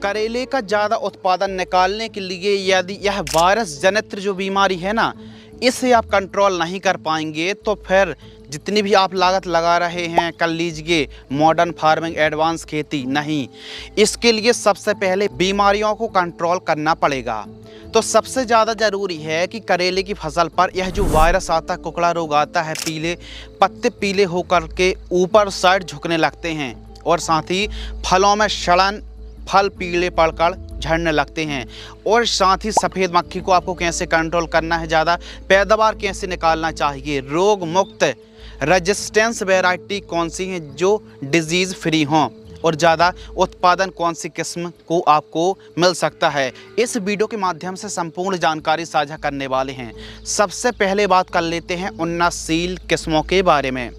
करेले का ज़्यादा उत्पादन निकालने के लिए यदि यह वायरस जनित जो बीमारी है ना, इसे आप कंट्रोल नहीं कर पाएंगे तो फिर जितनी भी आप लागत लगा रहे हैं, कर लीजिए मॉडर्न फार्मिंग, एडवांस खेती नहीं। इसके लिए सबसे पहले बीमारियों को कंट्रोल करना पड़ेगा। तो सबसे ज़्यादा ज़रूरी है कि करेले की फसल पर यह जो वायरस आता है, कुकड़ा रोग आता है, पीले पत्ते पीले होकर के ऊपर साइड झुकने लगते हैं और साथ ही फलों में सड़न, फल पीले पड़कर झड़ने लगते हैं। और साथ ही सफ़ेद मक्खी को आपको कैसे कंट्रोल करना है, ज़्यादा पैदावार कैसे निकालना चाहिए, रोग मुक्त रेजिस्टेंस वैरायटी कौन सी है जो डिजीज़ फ्री हों और ज़्यादा उत्पादन कौन सी किस्म को आपको मिल सकता है, इस वीडियो के माध्यम से संपूर्ण जानकारी साझा करने वाले हैं। सबसे पहले बात कर लेते हैं उन्नतशील किस्मों के बारे में।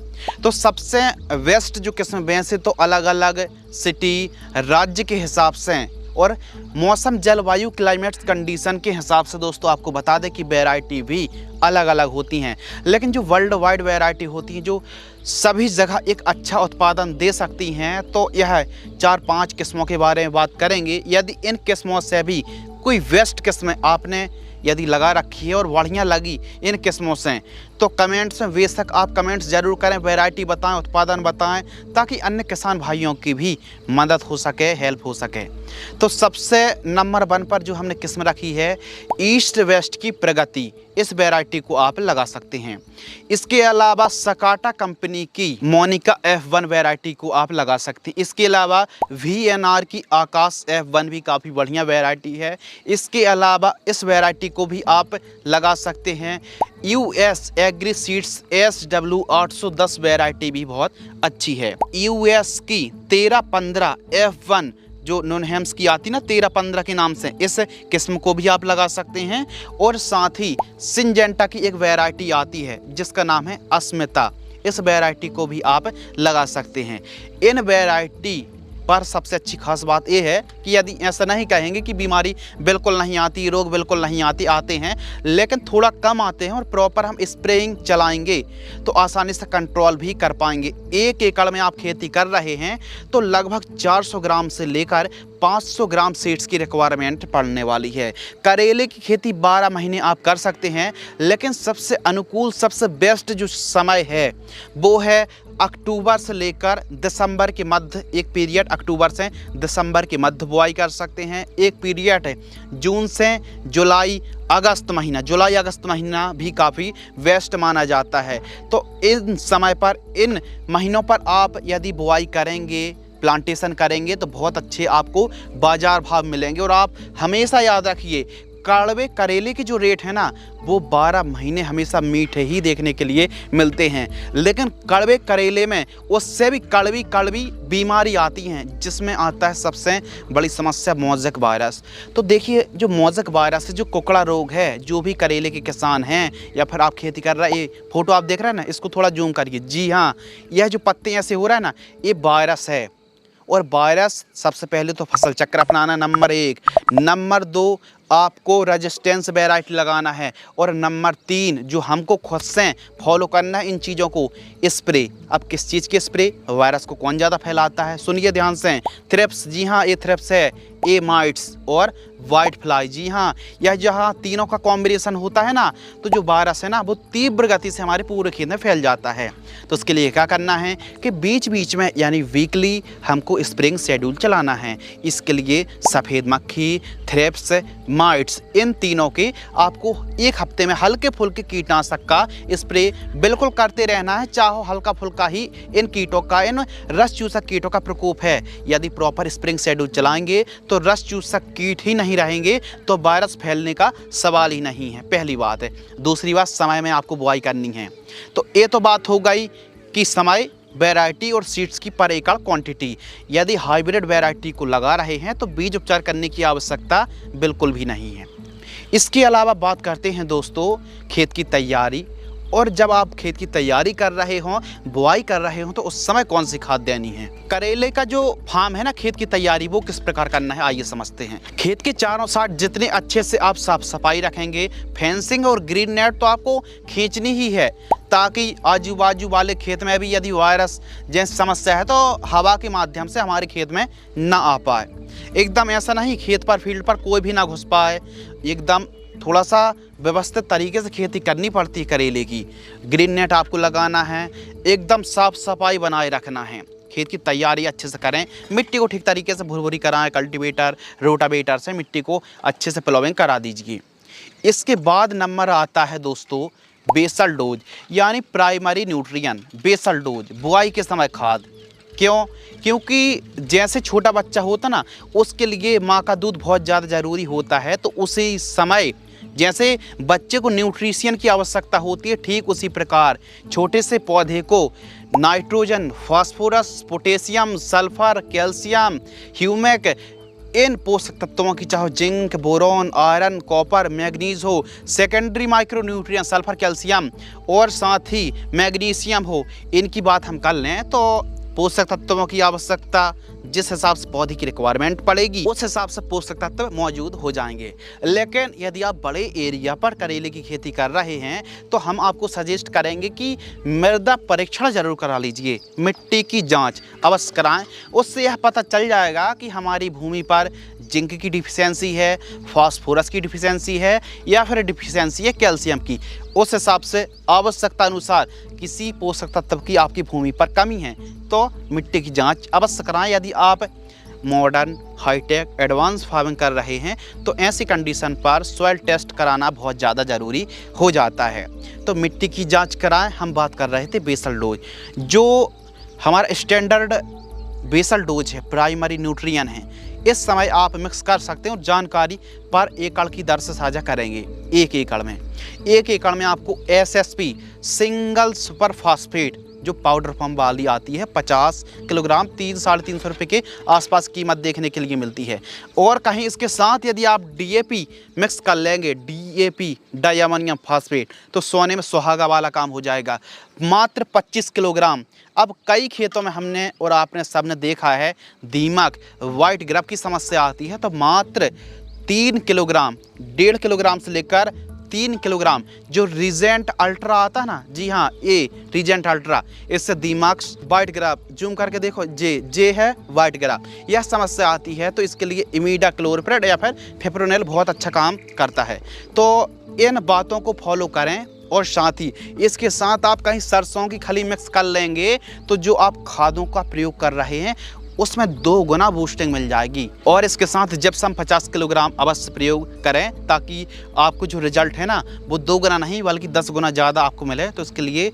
तो सबसे बेस्ट जो किस्म वैसे तो अलग अलग सिटी राज्य के हिसाब से और मौसम जलवायु क्लाइमेट कंडीशन के हिसाब से दोस्तों आपको बता दें कि वैरायटी भी अलग अलग होती हैं, लेकिन जो वर्ल्ड वाइड वैरायटी होती हैं जो सभी जगह एक अच्छा उत्पादन दे सकती हैं, तो यह 4-5 किस्मों के बारे में बात करेंगे। यदि इन किस्मों से भी कोई बेस्ट किस्म आपने यदि लगा रखी है और बढ़िया लगी इन किस्मों से, तो कमेंट्स में बेशक आप कमेंट्स ज़रूर करें, वैरायटी बताएं, उत्पादन बताएं, ताकि अन्य किसान भाइयों की भी मदद हो सके, हेल्प हो सके। तो सबसे नंबर 1 पर जो हमने किस्म रखी है ईस्ट वेस्ट की प्रगति, इस वैरायटी को आप लगा सकते हैं। इसके अलावा सकाटा कंपनी की मोनिका F1 वैरायटी को आप लगा सकते हैं। इसके अलावा VNR की आकाश F1 भी काफ़ी बढ़िया वैरायटी है। इसके अलावा इस वैरायटी को भी आप लगा सकते हैं। US agree seeds SW 810 variety भी बहुत अच्छी है। US की 1315 F1 जो नॉनहेम्स की आती ना 1315 के नाम से, इस किस्म को भी आप लगा सकते हैं। और साथ ही सिंजेंटा की एक वैरायटी आती है जिसका नाम है अस्मिता, इस वैरायटी को भी आप लगा सकते हैं। इन वैरायटी पर सबसे अच्छी खास बात यह है कि यदि ऐसा नहीं कहेंगे कि बीमारी बिल्कुल नहीं आती, रोग बिल्कुल नहीं आते हैं, लेकिन थोड़ा कम आते हैं और प्रॉपर हम स्प्रेइंग चलाएंगे तो आसानी से कंट्रोल भी कर पाएंगे। 1 एकड़ में आप खेती कर रहे हैं तो लगभग 400 ग्राम से लेकर 500 ग्राम सीड्स की रिक्वायरमेंट पड़ने वाली है। करेले की खेती 12 महीने आप कर सकते हैं, लेकिन सबसे अनुकूल, सबसे बेस्ट जो समय है वो है अक्टूबर से लेकर दिसंबर के मध्य। एक पीरियड अक्टूबर से दिसंबर के मध्य बुआई कर सकते हैं। एक पीरियड जून से जुलाई अगस्त महीना भी काफ़ी बेस्ट माना जाता है। तो इन समय पर, इन महीनों पर आप यदि बुआई करेंगे, प्लांटेशन करेंगे तो बहुत अच्छे आपको बाज़ार भाव मिलेंगे। और आप हमेशा याद रखिए कड़वे करेले के जो रेट है ना वो 12 महीने हमेशा मीठे ही देखने के लिए मिलते हैं, लेकिन कड़वे करेले में उससे भी कड़वी बीमारी आती हैं, जिसमें आता है सबसे बड़ी समस्या मोज़ेक वायरस। तो देखिए जो मोज़ेक वायरस है, जो कुकड़ा रोग है, जो भी करेले के किसान हैं या फिर आप खेती कर रहे हैं, ये फोटो आप देख रहे हैं ना, इसको थोड़ा जूम करिए। जी हाँ, यह जो पत्ते ऐसे हो रहा है ना, ये वायरस है। और वायरस सबसे पहले तो फसल चक्र अपनाना नंबर 1, नंबर 2 आपको रेजिस्टेंस वैरायटी लगाना है, और नंबर 3 जो हमको खुद से फॉलो करना है इन चीज़ों को, स्प्रे। अब किस चीज़ के स्प्रे, वायरस को कौन ज़्यादा फैलाता है, सुनिए ध्यान से। थ्रिप्स, जी हाँ ये थ्रिप्स है, एमाइट्स और वाइट फ्लाई। जी हाँ, यह जहाँ तीनों का कॉम्बिनेशन होता है ना, तो जो वायरस है ना वो तीव्र गति से हमारे पूरे खेत में फैल जाता है। तो उसके लिए क्या करना है कि बीच बीच में यानी वीकली हमको स्प्रेइंग शेड्यूल चलाना है। इसके लिए सफ़ेद मक्खी, थ्रिप्स, माइट्स, इन तीनों के आपको 1 हफ्ते में हल्के फुल्के कीटनाशक का स्प्रे बिल्कुल करते रहना है। चाहो हल्का फुल्का ही इन कीटों का, इन रस चूसक कीटों का प्रकोप है, यदि प्रॉपर स्प्रेइंग शेड्यूल चलाएंगे तो रस चूसक कीट ही नहीं रहेंगे तो वायरस फैलने का सवाल ही नहीं है, पहली बात है। दूसरी बात, समय में आपको बुआई करनी है। तो ये तो बात हो गई कि समय, वैरायटी और सीड्स की पर एकड़ क्वांटिटी। यदि हाइब्रिड वैरायटी को लगा रहे हैं तो बीज उपचार करने की आवश्यकता बिल्कुल भी नहीं है। इसके अलावा बात करते हैं दोस्तों खेत की तैयारी और जब आप खेत की तैयारी कर रहे हों, बुआई कर रहे हों, तो उस समय कौन सी खाद देनी है। करेले का जो फार्म है ना, खेत की तैयारी वो किस प्रकार करना है, आइए समझते हैं। खेत के चारों साइड जितने अच्छे से आप साफ सफाई रखेंगे, फेंसिंग और ग्रीन नेट तो आपको खींचनी ही है, ताकि आजू बाजू वाले खेत में भी यदि वायरस जैसी समस्या है तो हवा के माध्यम से हमारे खेत में ना आ पाए। एकदम ऐसा नहीं खेत पर, फील्ड पर कोई भी ना घुस पाए। एकदम थोड़ा सा व्यवस्थित तरीके से खेती करनी पड़ती है करेले की। ग्रीन नेट आपको लगाना है, एकदम साफ सफाई बनाए रखना है, खेत की तैयारी अच्छे से करें, मिट्टी को ठीक तरीके से भुरभुरी कराएं, कल्टीवेटर रोटावेटर से मिट्टी को अच्छे से प्लोविंग करा दीजिए। इसके बाद नंबर आता है दोस्तों बेसल डोज, यानी प्राइमरी न्यूट्रिएंट बेसल डोज, बुआई के समय खाद। क्यों? क्योंकि जैसे छोटा बच्चा होता ना, उसके लिए माँ का दूध बहुत ज़्यादा ज़रूरी होता है, तो उसी समय जैसे बच्चे को न्यूट्रिशन की आवश्यकता होती है, ठीक उसी प्रकार छोटे से पौधे को nitrogen, phosphorus, potassium, sulphur, calcium, humic, इन पोषक तत्वों की, चाहे zinc, boron, iron, copper, manganese हो, secondary micro nutrient sulphur, calcium और साथ ही मैग्नीशियम हो, इनकी बात हम कर लें तो पोषक तत्वों की आवश्यकता जिस हिसाब से पौधे की रिक्वायरमेंट पड़ेगी, उस हिसाब से पोषक तत्व मौजूद हो जाएंगे। लेकिन यदि आप बड़े एरिया पर करेले की खेती कर रहे हैं तो हम आपको सजेस्ट करेंगे कि मृदा परीक्षण जरूर करा लीजिए, मिट्टी की जांच अवश्य कराएं। उससे यह पता चल जाएगा कि हमारी भूमि पर जिंक की डिफिशियंसी है, फास्फोरस की डिफिशियंसी है या फिर डिफिशियंसी है कैल्शियम की। उस हिसाब से आवश्यकता अनुसार किसी पोषक तत्व की आपकी भूमि पर कमी है तो मिट्टी की जांच अवश्य कराएं। यदि आप मॉडर्न, हाईटेक, एडवांस फार्मिंग कर रहे हैं तो ऐसी कंडीशन पर सॉइल टेस्ट कराना बहुत ज़्यादा ज़रूरी हो जाता है। तो मिट्टी की जांच कराएं। हम बात कर रहे थे बेसल डोज, जो हमारा स्टैंडर्ड बेसल डोज है, प्राइमरी न्यूट्रिएंट है, इस समय आप मिक्स कर सकते हो। जानकारी पर एकड़ की दर से साझा करेंगे। एक एकड़ में आपको एसएसपी सिंगल सुपर फास्फेट जो पाउडर फॉर्म वाली आती है 50 किलोग्राम 300-350 रुपये के आसपास कीमत देखने के लिए मिलती है। और कहीं इसके साथ यदि आप डीएपी मिक्स कर लेंगे, डीएपी डाई अमोनियम फास्फेट, तो सोने में सुहागा वाला काम हो जाएगा, मात्र 25 किलोग्राम। अब कई खेतों में हमने और आपने सबने देखा है दीमक, वाइट ग्रब की समस्या आती है, तो मात्र 3 किलोग्राम, 1.5 किलोग्राम से लेकर 3 किलोग्राम जो रीजेंट अल्ट्रा आता है ना, जी हाँ, ये रीजेंट अल्ट्रा, इससे दीमक, वाइट ग्रब, जूम करके देखो, जे है वाइट ग्रब, यह समस्या आती है तो इसके लिए इमिडाक्लोप्रिड या फिर फिप्रोनिल बहुत अच्छा काम करता है। तो इन बातों को फॉलो करें। और साथ ही इसके साथ आप कहीं सरसों की खली मिक्स कर लेंगे तो जो आप खादों का प्रयोग कर रहे हैं उसमें 2 गुना बूस्टिंग मिल जाएगी। और इसके साथ जिप्सम 50 किलोग्राम अवश्य प्रयोग करें, ताकि आपको जो रिजल्ट है ना वो 2 गुना नहीं बल्कि 10 गुना ज़्यादा आपको मिले। तो इसके लिए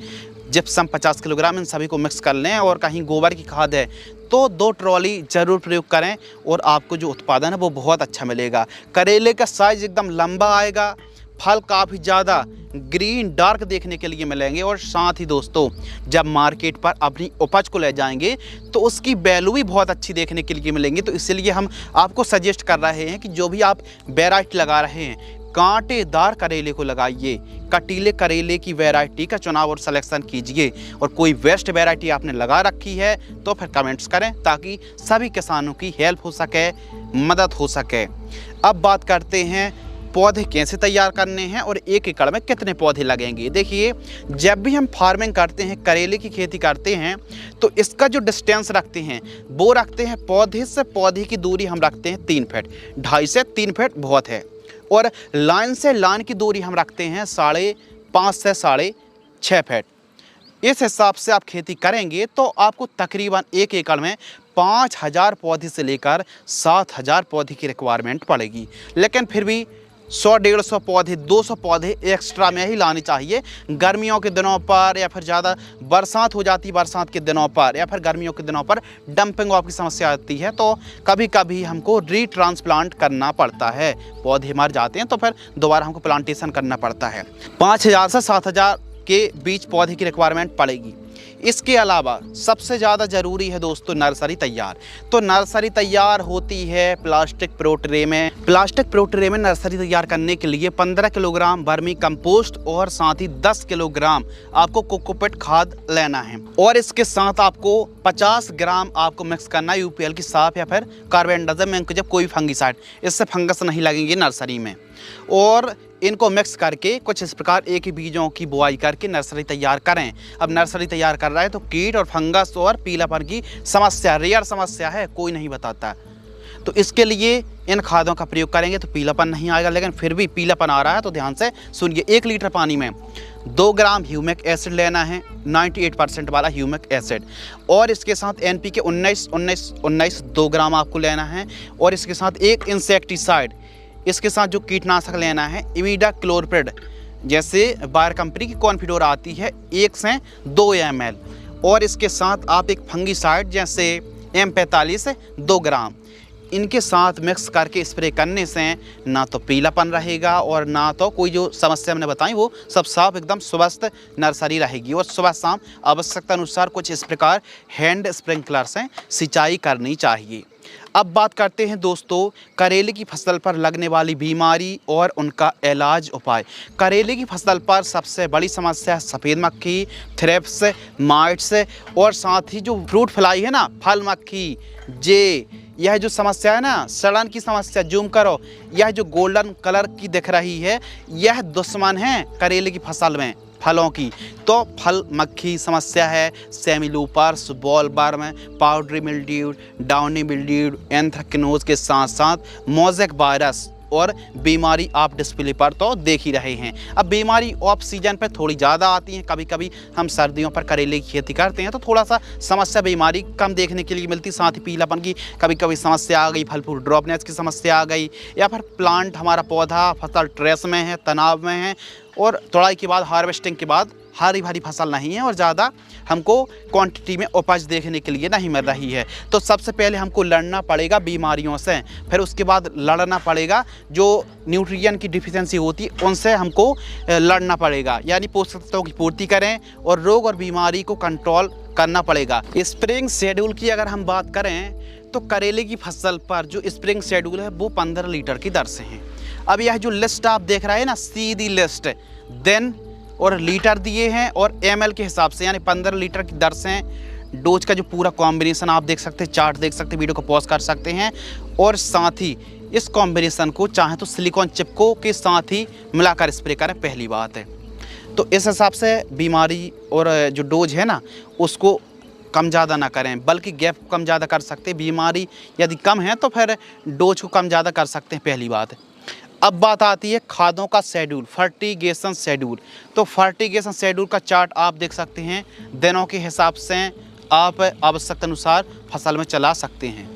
जिप्सम 50 किलोग्राम इन सभी को मिक्स कर लें। और कहीं गोबर की खाद है तो 2 ट्रॉली ज़रूर प्रयोग करें और आपको जो उत्पादन है वो बहुत अच्छा मिलेगा। करेले का साइज़ एकदम लंबा आएगा, फल काफ़ी ज़्यादा ग्रीन डार्क देखने के लिए मिलेंगे। और साथ ही दोस्तों जब मार्केट पर अपनी उपज को ले जाएंगे तो उसकी वैल्यू भी बहुत अच्छी देखने के लिए मिलेंगी। तो इसलिए हम आपको सजेस्ट कर रहे हैं कि जो भी आप वैरायटी लगा रहे हैं, कांटेदार करेले को लगाइए, कटीले करेले की वैरायटी का चुनाव और सिलेक्शन कीजिए। और कोई वेस्ट वैरायटी आपने लगा रखी है तो फिर कमेंट्स करें ताकि सभी किसानों की हेल्प हो सके, मदद हो सके। अब बात करते हैं पौधे कैसे तैयार करने हैं और 1 एकड़ में कितने पौधे लगेंगे। देखिए, जब भी हम फार्मिंग करते हैं, करेले की खेती करते हैं, तो इसका जो डिस्टेंस रखते हैं वो रखते हैं, पौधे से पौधे की दूरी हम रखते हैं 3 फीट, 2.5 से 3 फीट बहुत है। और लाइन से लाइन की दूरी हम रखते हैं 5.5 से 6.5 फीट। इस हिसाब से आप खेती करेंगे तो आपको तकरीबन 1 एकड़ में 5000 पौधे से लेकर 7000 पौधे की रिक्वायरमेंट पड़ेगी। लेकिन फिर भी 100-150 पौधे, 200 पौधे एक्स्ट्रा में ही लाने चाहिए गर्मियों के दिनों पर, या फिर ज़्यादा बरसात हो जाती, बरसात के दिनों पर या फिर गर्मियों के दिनों पर डंपिंग ऑफ की समस्या आती है, तो कभी कभी हमको रीट्रांसप्लांट करना पड़ता है, पौधे मर जाते हैं तो फिर दोबारा हमको प्लांटेशन करना पड़ता है। 5000 से 7000 के बीच पौधे की रिक्वायरमेंट पड़ेगी। इसके अलावा सबसे ज़्यादा ज़रूरी है दोस्तों नर्सरी तैयार। तो नर्सरी तैयार होती है प्लास्टिक प्रो ट्रे में। प्लास्टिक प्रो ट्रे में नर्सरी तैयार करने के लिए 15 किलोग्राम वर्मी कंपोस्ट और साथ ही 10 किलोग्राम आपको कोकोपीट खाद लेना है। और इसके साथ आपको 50 ग्राम आपको मिक्स करना है यूपीएल की साफ या फिर कार्बेंडाजिम जब कोई फंगिसाइड, इससे फंगस नहीं लगेंगे नर्सरी में। और इनको मिक्स करके कुछ इस प्रकार एक ही बीजों की बुआई करके नर्सरी तैयार करें। अब नर्सरी तैयार कर रहा है तो कीट और फंगस और पीलापन की समस्या रेयर समस्या है, कोई नहीं बताता। तो इसके लिए इन खादों का प्रयोग करेंगे तो पीलापन नहीं आएगा, लेकिन फिर भी पीलापन आ रहा है तो ध्यान से सुनिए। 1 लीटर पानी में 2 ग्राम ह्यूमिक एसिड लेना है, 98% वाला ह्यूमिक एसिड। और इसके साथ एनपीके 19 2 ग्राम आपको लेना है। और इसके साथ एक इंसेक्टिसाइड, इसके साथ जो कीटनाशक लेना है इमिडाक्लोप्रिड, जैसे बायर कंपनी की कॉन्फिडोर आती है, 1 से 2 ml। और इसके साथ आप एक फंगिसाइड जैसे M45 2 ग्राम, इनके साथ मिक्स करके स्प्रे करने से ना तो पीलापन रहेगा और ना तो कोई जो समस्या मैंने बताई वो सब साफ एकदम स्वस्थ नर्सरी रहेगी। और सुबह शाम आवश्यकता अनुसार कुछ इस प्रकार हैंड स्प्रिंकलर से सिंचाई करनी चाहिए। अब बात करते हैं दोस्तों करेले की फसल पर लगने वाली बीमारी और उनका इलाज उपाय। करेले की फसल पर सबसे बड़ी समस्या सफ़ेद मक्खी, थ्रिप्स, माइट्स और साथ ही जो फ्रूट फ्लाई है ना, फल मक्खी, जे, यह जो समस्या है ना, सड़न की समस्या, जूम करो, यह जो गोल्डन कलर की दिख रही है, यह दुश्मन है करेले की फसल में फलों की। तो फल मक्खी समस्या है, semiloopers, bollworm, powdery mildew, downy mildew, anthracnose के साथ साथ मोज़ेक वायरस और बीमारी आप डिस्प्ले पर तो देख ही रहे हैं। अब बीमारी ऑफ सीजन पर थोड़ी ज़्यादा आती हैं, कभी कभी हम सर्दियों पर करेले की खेती करते हैं तो थोड़ा सा समस्या बीमारी कम देखने के लिए मिलती, साथ ही पीलापन की कभी कभी समस्या आ गई, फल फूल ड्रॉपनेस की समस्या आ गई, या फिर प्लांट हमारा पौधा फसल स्ट्रेस में है, तनाव में है और तोड़ाई के बाद हार्वेस्टिंग के बाद हरी भरी फसल नहीं है और ज़्यादा हमको क्वांटिटी में उपज देखने के लिए नहीं मिल रही है। तो सबसे पहले हमको लड़ना पड़ेगा बीमारियों से, फिर उसके बाद लड़ना पड़ेगा जो न्यूट्रिएंट की डिफिशिएंसी होती है उनसे हमको लड़ना पड़ेगा, यानी पोषक तत्वों की पूर्ति करें और रोग और बीमारी को कंट्रोल करना पड़ेगा। स्प्रेइंग शेड्यूल की अगर हम बात करें तो करेले की फसल पर जो स्प्रेइंग शेड्यूल है वो 15 लीटर की दर से है। अब यह जो लिस्ट आप देख रहे हैं ना, सीधी लिस्ट, दिन और लीटर दिए हैं और ml के हिसाब से, यानी 15 लीटर की दर से डोज का जो पूरा कॉम्बिनेशन आप देख सकते हैं, चार्ट देख सकते हैं, वीडियो को पॉज कर सकते हैं। और साथ ही इस कॉम्बिनेशन को चाहे तो सिलिकॉन चिपको के साथ ही मिलाकर स्प्रे करें, पहली बात है। तो इस हिसाब से बीमारी और जो डोज है ना उसको कम ज़्यादा ना करें, बल्कि गैप को कम ज़्यादा कर सकते हैं। बीमारी यदि कम है तो फिर डोज को कम ज़्यादा कर सकते हैं, पहली बात है। अब बात आती है खादों का शेड्यूल, फर्टिगेशन शेड्यूल। तो फर्टिगेशन शेड्यूल का चार्ट आप देख सकते हैं, दिनों के हिसाब से आप आवश्यकता अनुसार फसल में चला सकते हैं।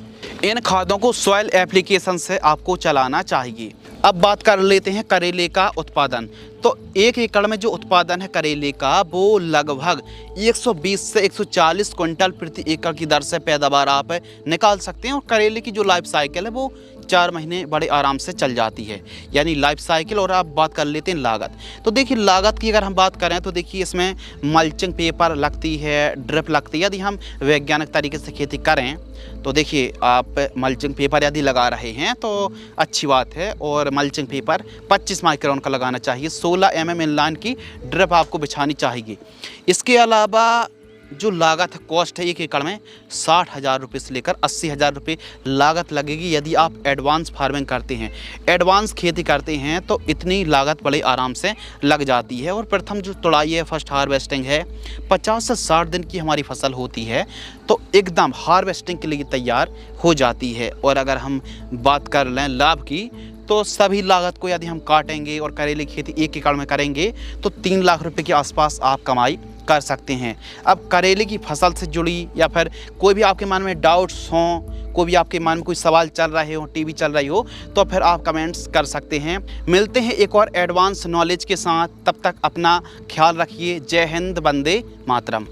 इन खादों को सॉइल एप्लीकेशन से आपको चलाना चाहिए। अब बात कर लेते हैं करेले का उत्पादन। तो 1 एकड़ में जो उत्पादन है करेले का वो लगभग 120 से 140 क्विंटल प्रति एकड़ की दर से पैदावार आप निकाल सकते हैं। और करेले की जो लाइफ साइकिल है वो 4 महीने बड़े आराम से चल जाती है, यानी लाइफ साइकिल। और आप बात कर लेते हैं लागत। तो देखिए लागत की अगर हम बात करें तो देखिए इसमें मल्चिंग पेपर लगती है, ड्रिप लगती है। यदि हम वैज्ञानिक तरीके से खेती करें तो देखिए आप मल्चिंग पेपर यदि लगा रहे हैं तो अच्छी बात है, और मल्चिंग पेपर 25 माइक्रोन का लगाना चाहिए। 16 mm इनलाइन की ड्रिप आपको बिछानी चाहिए। इसके अलावा जो लागत है, कॉस्ट है 1 एकड़ में 60,000 रुपये से लेकर 80,000 रुपये लागत लगेगी यदि आप एडवांस फार्मिंग करते हैं। एडवांस खेती करते हैं तो इतनी लागत बड़े आराम से लग जाती है। और प्रथम जो तुड़ाई है, फर्स्ट हार्वेस्टिंग है, 50 से 60 दिन की हमारी फसल होती है तो एकदम हार्वेस्टिंग के लिए तैयार हो जाती है। और अगर हम बात कर लें लाभ की तो सभी लागत को यदि हम काटेंगे और करेले की खेती 1 एकड़ में करेंगे तो 3 लाख रुपए के आसपास आप कमाई कर सकते हैं। अब करेले की फसल से जुड़ी या फिर कोई भी आपके मन में डाउट्स हों, कोई भी आपके मन में कोई सवाल चल रहे हो, टीवी चल रही हो, तो फिर आप कमेंट्स कर सकते हैं। मिलते हैं एक और एडवांस नॉलेज के साथ, तब तक अपना ख्याल रखिए। जय हिंद, वंदे मातरम।